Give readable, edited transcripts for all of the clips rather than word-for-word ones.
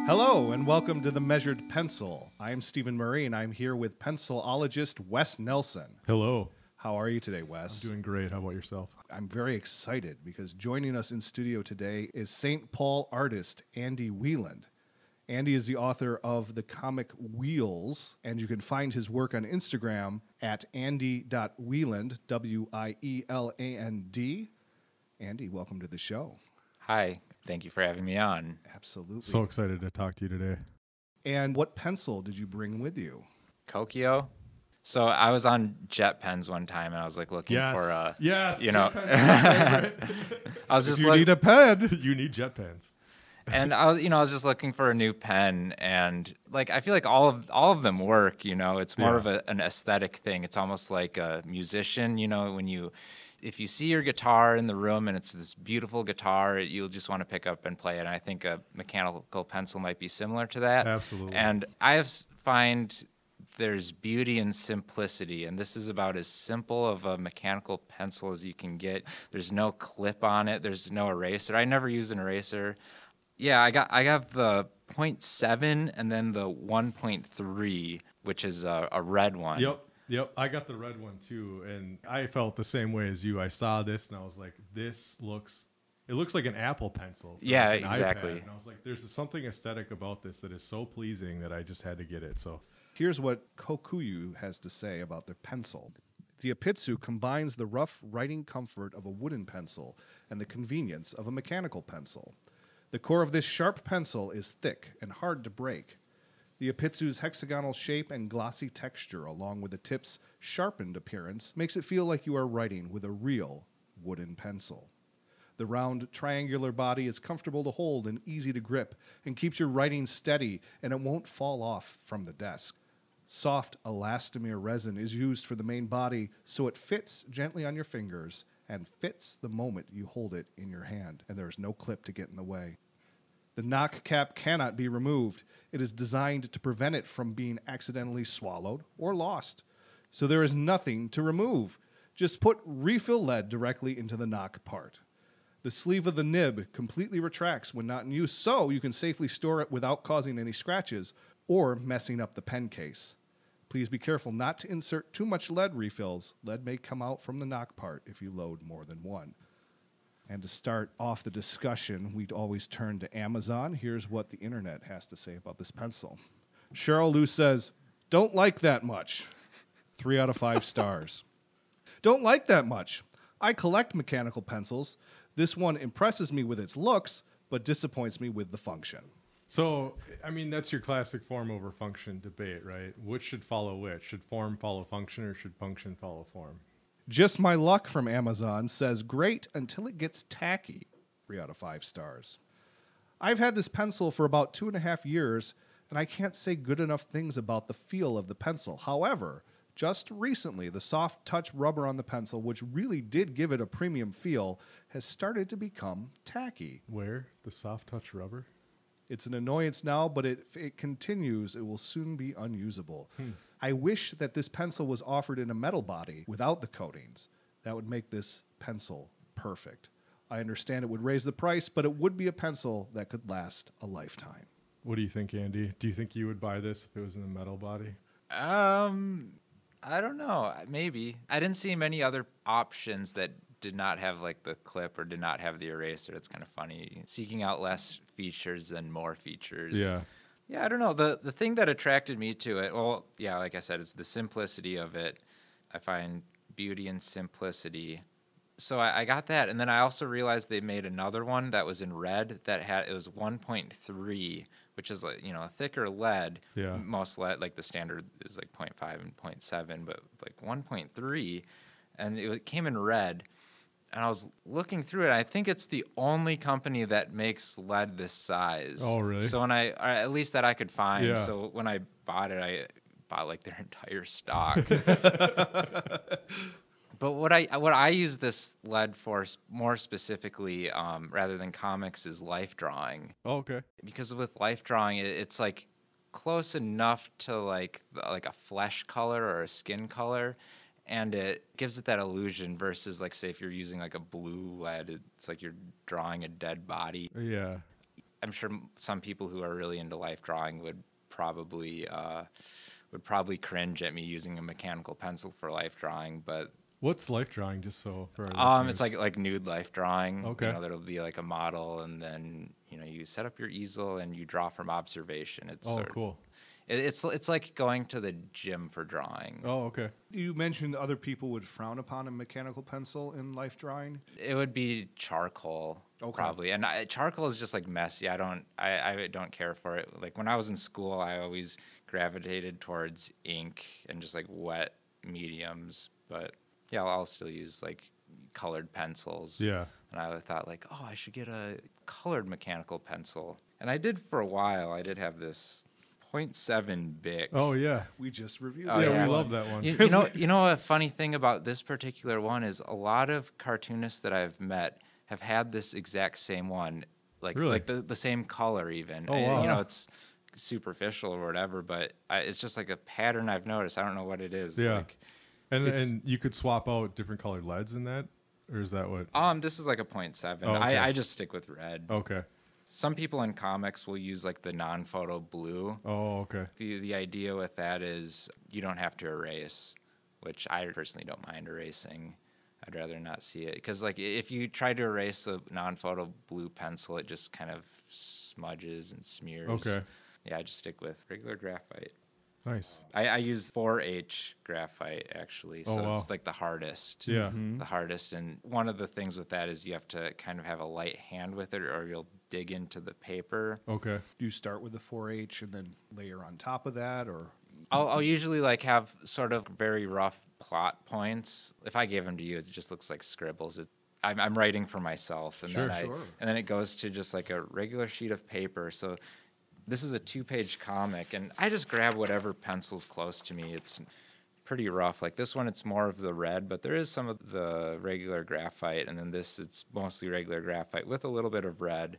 Hello, and welcome to The Measured Pencil. I'm Stephen Murray, and I'm here with pencilologist Wes Nelson. Hello. How are you today, Wes? I'm doing great. How about yourself? I'm very excited because joining us in studio today is St. Paul artist Andy Wieland. Andy is the author of the comic Wheels, and you can find his work on Instagram at andy.wieland, W-I-E-L-A-N-D. Andy, welcome to the show. Hi, thank you for having me on. Absolutely. So excited to talk to you today. And what pencil did you bring with you? Kokuyo. So I was on jet pens one time, and I was like looking for a, you know, I was just you need a pen. You need jet pens. And I was just looking for a new pen, and like I feel like all of them work. You know, it's more of an aesthetic thing. It's almost like a musician. You know, if you see your guitar in the room and it's this beautiful guitar, you'll just want to pick up and play it. And I think a mechanical pencil might be similar to that. Absolutely. And I find there's beauty in simplicity, and this is about as simple of a mechanical pencil as you can get. There's no clip on it. There's no eraser. I never use an eraser. Yeah, I got the 0.7 and then the 1.3, which is a red one. Yep. I got the red one too, and I felt the same way as you. I saw this and I was like, it looks like an Apple Pencil. Yeah, like an exactly. iPad. And I was like, there's something aesthetic about this that is so pleasing that I just had to get it. So Here's what Kokuyo has to say about their pencil. The Epitsu combines the rough writing comfort of a wooden pencil and the convenience of a mechanical pencil. The core of this sharp pencil is thick and hard to break. The Epitsu's hexagonal shape and glossy texture, along with the tip's sharpened appearance, makes it feel like you are writing with a real wooden pencil. The round, triangular body is comfortable to hold and easy to grip and keeps your writing steady, and it won't fall off from the desk. Soft elastomer resin is used for the main body, so it fits gently on your fingers and fits the moment you hold it in your hand, and there is no clip to get in the way. The knock cap cannot be removed. It is designed to prevent it from being accidentally swallowed or lost. So there is nothing to remove. Just put refill lead directly into the knock part. The sleeve of the nib completely retracts when not in use, so you can safely store it without causing any scratches or messing up the pen case. Please be careful not to insert too much lead refills. Lead may come out from the knock part if you load more than one. And to start off the discussion, we'd always turn to Amazon. Here's what the internet has to say about this pencil. Cheryl Lou says, "Don't like that much." 3 out of 5 stars. Don't like that much. I collect mechanical pencils. This one impresses me with its looks, but disappoints me with the function. So, I mean, that's your classic form over function debate, right? Which should follow which? Should form follow function, or should function follow form? Just My Luck from Amazon says, great until it gets tacky. 3 out of 5 stars. I've had this pencil for about 2.5 years, and I can't say good enough things about the feel of the pencil. However, just recently, the soft touch rubber on the pencil, which really did give it a premium feel, has started to become tacky. Where? The soft touch rubber? It's an annoyance now, but if it continues, it will soon be unusable. I wish that this pencil was offered in a metal body without the coatings. That would make this pencil perfect. I understand it would raise the price, but it would be a pencil that could last a lifetime. What do you think, Andy? Do you think you would buy this if it was in a metal body? I don't know. Maybe. I didn't see many other options that did not have like the clip or did not have the eraser. It's kind of funny. Seeking out less features than more features. Yeah. Yeah, I don't know. The thing that attracted me to it, well, yeah, like I said, it's the simplicity of it. I find beauty in simplicity. So I got that, and then I also realized they made another one that was in red it was 1.3, which is like, a thicker lead. Yeah. Most lead, like the standard is like 0.5 and 0.7, but like 1.3, and it came in red. And I was looking through it. I think it's the only company that makes lead this size. Oh, really? So or at least that I could find. Yeah. So when I bought it, I bought like their entire stock. But what I use this lead for more specifically, rather than comics, is life drawing. Oh, okay. Because with life drawing, it's like close enough to like a flesh color or a skin color. And it gives it that illusion versus, like, say, if you're using, like, a blue lead, it's like you're drawing a dead body. Yeah. I'm sure some people who are really into life drawing would probably cringe at me using a mechanical pencil for life drawing, but What's life drawing, just so for our it's listeners? like nude life drawing. Okay. You know, there'll be like a model, and then you set up your easel and you draw from observation. It's Cool. It's like going to the gym for drawing. Oh, okay. You mentioned other people would frown upon a mechanical pencil in life drawing. It would be charcoal, probably, and charcoal is just like messy. I don't care for it. Like when I was in school, I always gravitated towards ink and just like wet mediums, but yeah, I'll still use like colored pencils. Yeah. And I thought like, I should get a colored mechanical pencil. And I did for a while. I did have this 0.7 Bic. Oh, yeah. We just reviewed Oh, that. yeah, yeah. we love that one. You know a funny thing about this particular one is a lot of cartoonists that I've met have had this exact same one, Really? like the same color even. Oh, And, wow. it's superficial or whatever, but it's just like a pattern I've noticed. I don't know what it is. Yeah. Like, And you could swap out different colored leads in that? Or is that what? this is like a 0.7. Oh, okay. I just stick with red. Okay. Some people in comics will use like the non-photo blue. Oh, okay. The idea with that is you don't have to erase, which I personally don't mind erasing. I'd rather not see it because like if you try to erase a non-photo blue pencil, it just kind of smudges and smears. Okay. Yeah, I just stick with regular graphite. Nice. I use 4H graphite actually, so wow. it's like the hardest. Yeah. The hardest, and one of the things with that is you have to kind of have a light hand with it, or you'll dig into the paper. Okay. Do you start with the 4H and then layer on top of that, or I'll usually like have sort of very rough plot points. If I gave them to you, it just looks like scribbles. I'm writing for myself, and Sure, and then it goes to just like a regular sheet of paper. So this is a 2-page comic, and I just grab whatever pencil's close to me. It's pretty rough. Like this one, it's more of the red, but there is some of the regular graphite, and then this, it's mostly regular graphite with a little bit of red.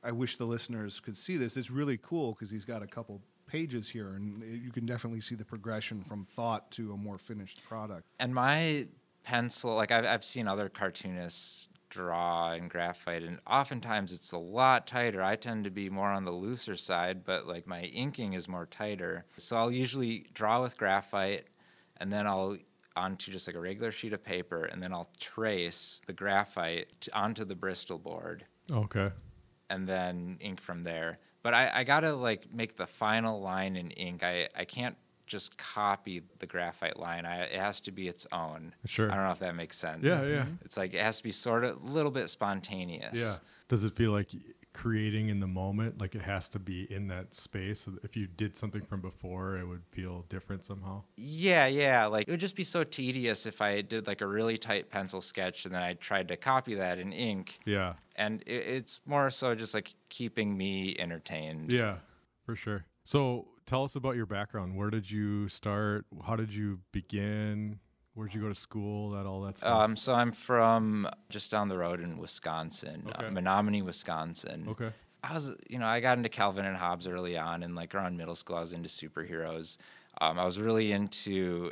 I wish the listeners could see this. It's really cool because he's got a couple pages here, and you can definitely see the progression from thought to a more finished product. And my pencil, like I've seen other cartoonists draw in graphite, and oftentimes it's a lot tighter. I tend to be more on the looser side, but like my inking is more tighter. So I'll usually draw with graphite, and then I'll onto just like a regular sheet of paper, and then I'll trace the graphite onto the Bristol board, Okay. and then ink from there. But I gotta like make the final line in ink. I can't just copy the graphite line. It has to be its own. Sure. I don't know if that makes sense. Yeah, yeah. It's like it has to be sort of a little bit spontaneous. Yeah. Does it feel like creating in the moment, like it has to be in that space? If you did something from before, it would feel different somehow? Yeah. Like it would just be so tedious if I did like a really tight pencil sketch and then I tried to copy that in ink. Yeah. And it's more so just like keeping me entertained. Yeah, for sure. So tell us about your background. Where did you start? How did you begin? Where did you go to school? All that stuff? So I'm from just down the road in Wisconsin, Okay. Menominee, Wisconsin. Okay. I got into Calvin and Hobbes early on, and like around middle school, I was into superheroes. I was really into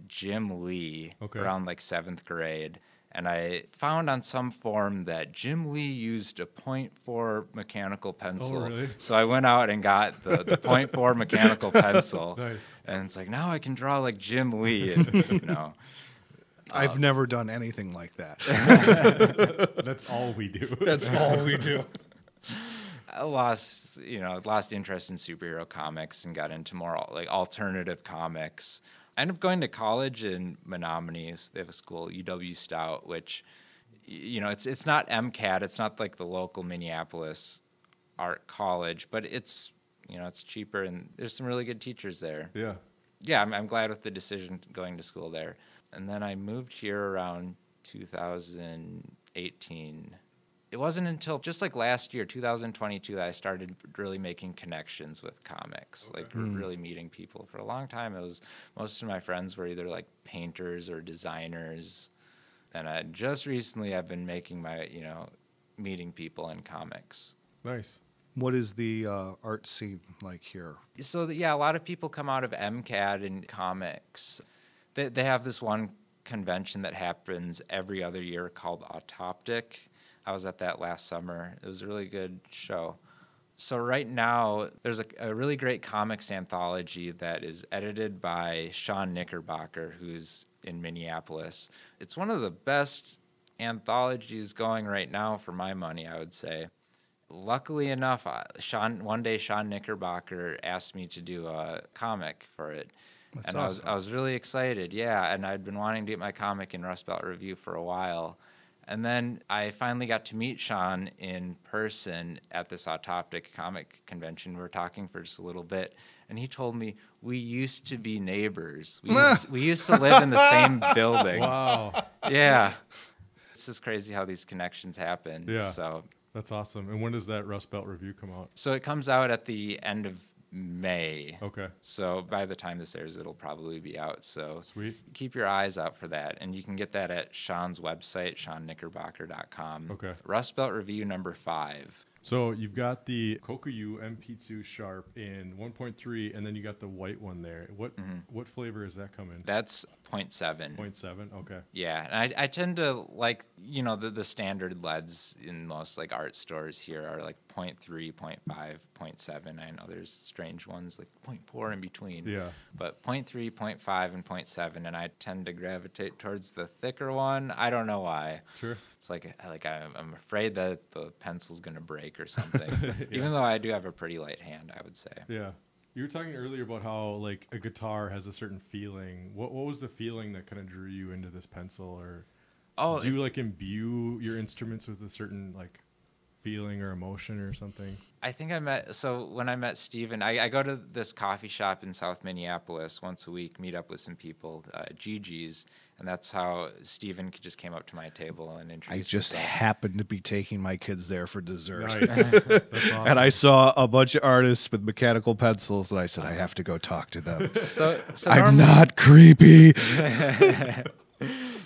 Jim Lee around like 7th grade. And I found on some forum that Jim Lee used a 0.4 mechanical pencil. Oh, really? So I went out and got the 0.4 mechanical pencil. Nice. And it's like, now I can draw like Jim Lee. And, I've never done anything like that. That's all we do. That's all we do. I lost interest in superhero comics and got into more like alternative comics. I ended up going to college in Menominee. They have a school, UW Stout, which, it's not MCAT. It's not like the local Minneapolis art college, but it's cheaper and there's some really good teachers there. Yeah. Yeah, I'm glad with the decision going to school there. And then I moved here around 2018. It wasn't until just like last year, 2022, that I started really making connections with comics, like really meeting people. For a long time, most of my friends were either like painters or designers. And just recently, I've been making my, meeting people in comics. Nice. What is the art scene like here? So, a lot of people come out of MCAD and comics. They have this one convention that happens every other year called Autoptic. I was at that last summer. It was a really good show. So right now, there's a really great comics anthology that is edited by Sean Knickerbocker, who's in Minneapolis. It's one of the best anthologies going right now for my money, I would say. Luckily enough, one day Sean Knickerbocker asked me to do a comic for it. That's and awesome. I was really excited, yeah. And I'd been wanting to get my comic in Rust Belt Review for a while. And then I finally got to meet Sean in person at this Autoptic comic convention. We were talking for just a little bit, and he told me we used to be neighbors. We used to live in the same building. Wow. Yeah. It's just crazy how these connections happen. Yeah. So That's awesome. And when does that Rust Belt Review come out? it comes out at the end of May. Okay. So by the time this airs, it'll probably be out. So Sweet. keep your eyes out for that. And you can get that at Sean's website, SeanKnickerbocker.com. Okay. Rust Belt Review number 5. So you've got the Kokuyo Epitsu Sharp in 1.3, and then you got the white one there. What flavor is that coming? That's 0.7. 0.7. Okay. Yeah, and I tend to like, the standard leads in most like art stores here are like 0.3, 0.5, 0.7. I know there's strange ones like 0.4 in between. Yeah. But 0.3, 0.5, and 0.7, and I tend to gravitate towards the thicker one. I don't know why. Sure. It's like I'm afraid that the pencil's gonna break or something. Even though I do have a pretty light hand, I would say. Yeah. You were talking earlier about how like a guitar has a certain feeling. What was the feeling that kind of drew you into this pencil, or do you like imbue your instruments with a certain like feeling or emotion or something? I think when I met Steven, I go to this coffee shop in South Minneapolis once a week, meet up with some people, Gigi's, and that's how Steven just came up to my table and introduced I just himself. happened to be taking my kids there for dessert. Nice. That's awesome. And I saw a bunch of artists with mechanical pencils, and I said, I have to go talk to them. So I'm not creepy.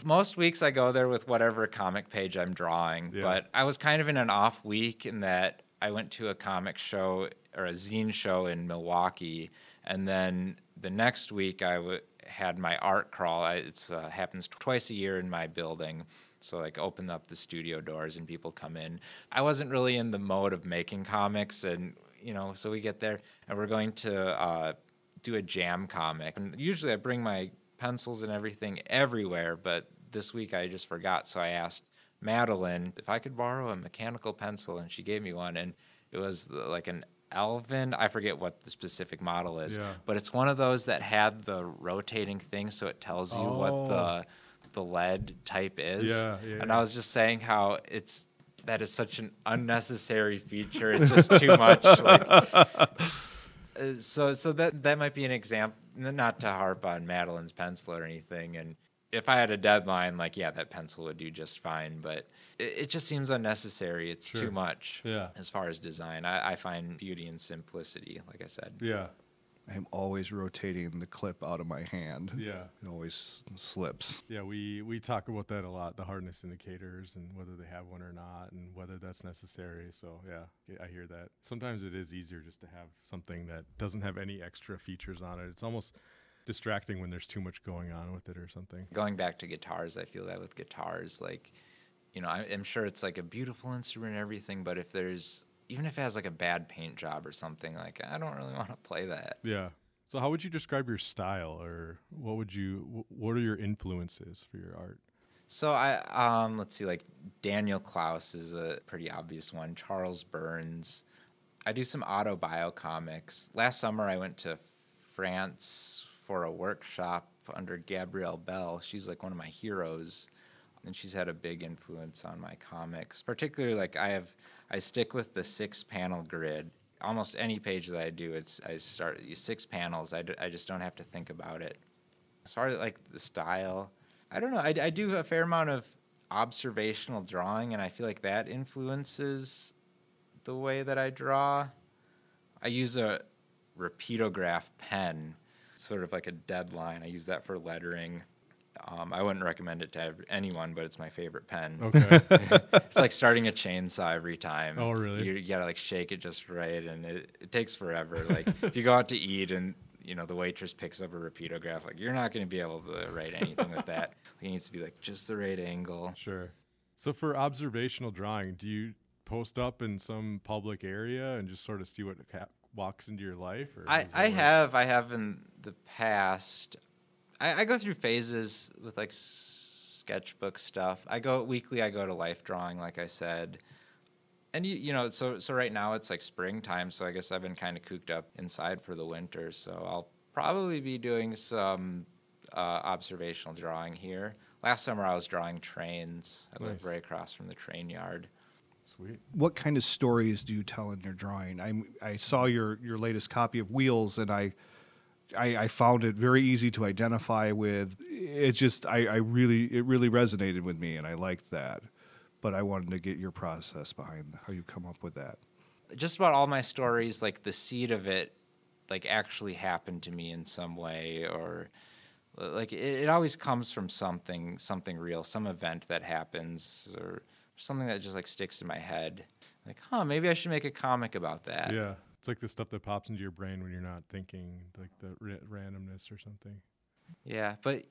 most weeks I go there with whatever comic page I'm drawing, but I was kind of in an off week in that I went to a comic show or a zine show in Milwaukee, and then the next week I had my art crawl. It happens twice a year in my building. So like open up the studio doors and people come in. I wasn't really in the mode of making comics, and so we get there and we're going to do a jam comic. And usually I bring my pencils and everything everywhere, but this week I just forgot. So I asked Madeline if I could borrow a mechanical pencil, and she gave me one, and it was like an Elvin. I forget what the specific model is, but it's one of those that had the rotating thing, so it tells you what the lead type is. And I was just saying how that is such an unnecessary feature. It's just too much. So that might be an example, not to harp on Madeline's pencil or anything. And if I had a deadline, that pencil would do just fine. But it just seems unnecessary. It's too much as far as design. I find beauty in simplicity, like I said. Yeah. I'm always rotating the clip out of my hand. Yeah. It always slips. Yeah, we talk about that a lot, the hardness indicators and whether they have one or not and whether that's necessary. So, yeah, I hear that. Sometimes it is easier just to have something that doesn't have any extra features on it. It's almost distracting when there's too much going on with it or something. Going back to guitars, I feel that with guitars, I'm sure it's like a beautiful instrument and everything, but even if it has like a bad paint job or something, I don't really want to play that. Yeah. So how would you describe your style, or what are your influences for your art? So let's see, Daniel Klaus is a pretty obvious one. Charles Burns. I do some autobio comics. Last summer I went to France for a workshop under Gabrielle Bell. She's like one of my heroes, and she's had a big influence on my comics. Particularly, I stick with the 6-panel grid. Almost any page that I do, I start 6 panels. I just don't have to think about it. As far as the style, I don't know. I do a fair amount of observational drawing, and I feel like that influences the way that I draw. I use a repeatograph pen. It's sort of like a dead line. I use that for lettering. I wouldn't recommend it to anyone, but it's my favorite pen. Okay. It's like starting a chainsaw every time. Oh, really? You gotta shake it just right, and it takes forever. If you go out to eat and the waitress picks up a repeatograph, you're not gonna be able to write anything with that. It needs to be just the right angle. Sure. So for observational drawing, do you post up in some public area and just sort of see what walks into your life? Or I have in the past. I go through phases with like sketchbook stuff. I go to life drawing, like I said. And so right now it's like springtime, so I guess I've been kind of cooped up inside for the winter. So I'll probably be doing some observational drawing here. Last summer I was drawing trains. I live right across from the train yard. Sweet. What kind of stories do you tell in your drawing? I saw your latest copy of Wheels, and I found it very easy to identify with. It really resonated with me, and I liked that. But I wanted to get your process behind how you come up with that. Just about all my stories, like the seed of it, like actually happened to me in some way, or like it always comes from something real, some event that happens, or something that just like sticks in my head. Like, maybe I should make a comic about that. Yeah, it's like the stuff that pops into your brain when you're not thinking, like the randomness or something. Yeah, but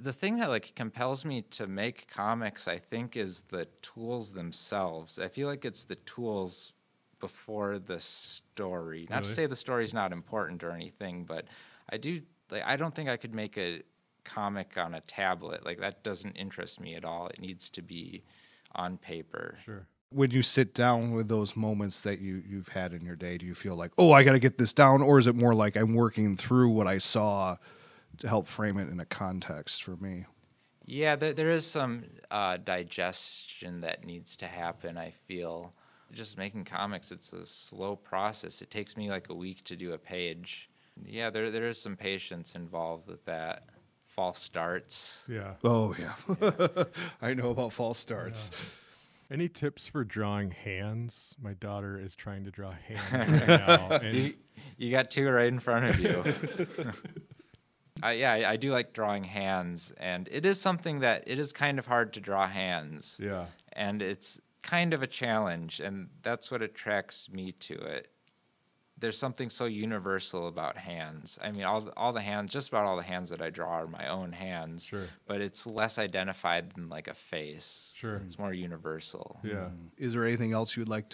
the thing that like compels me to make comics, I think, is the tools themselves. I feel like it's the tools before the story. Not to say the story's not important or anything, but I don't think I could make a comic on a tablet. Like, that doesn't interest me at all. It needs to be on paper. Sure. When you sit down with those moments that you've had in your day, do you feel like, I got to get this down? Or is it more like I'm working through what I saw to help frame it in a context for me? Yeah, there is some digestion that needs to happen, I feel. Just making comics, it's a slow process. It takes me like a week to do a page. Yeah, there is some patience involved with that. False starts. Yeah. Oh, yeah. I know about false starts. Yeah. Any tips for drawing hands? My daughter is trying to draw hands right now. And you got two right in front of you. I do like drawing hands, and it is something that it is kind of hard to draw hands. Yeah. And it's kind of a challenge, and that's what attracts me to it. There's something so universal about hands. I mean, all the hands, just about all the hands that I draw are my own hands. Sure. But it's less identified than like a face. Sure. It's more universal. Yeah. Is there anything else you'd like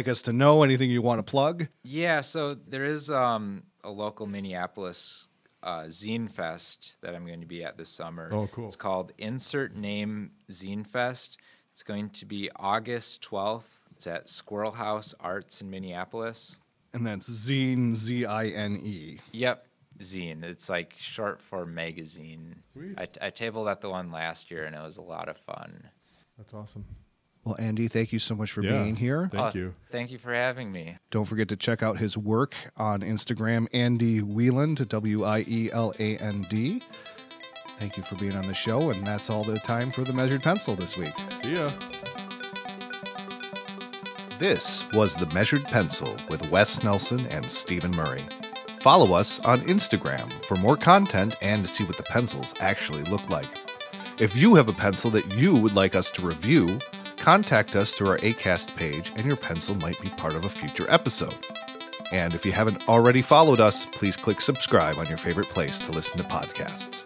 us to know? Anything you want to plug? Yeah, so there is a local Minneapolis Zine Fest that I'm going to be at this summer. Oh, cool. It's called Insert Name Zine Fest. It's going to be August 12th. It's at Squirrel House Arts in Minneapolis. And that's Zine, Z-I-N-E. Yep, zine. It's like short for magazine. Sweet. I tabled at the one last year, and it was a lot of fun. That's awesome. Well, Andy, thank you so much for being here. Thank you. Thank you for having me. Don't forget to check out his work on Instagram, Andy Wieland, W-I-E-L-A-N-D. Thank you for being on the show, and that's all the time for the Measured Pencil this week. See ya. This was The Measured Pencil with Wes Nelson and Stephen Murray. Follow us on Instagram for more content and to see what the pencils actually look like. If you have a pencil that you would like us to review, contact us through our Acast page and your pencil might be part of a future episode. And if you haven't already followed us, please click subscribe on your favorite place to listen to podcasts.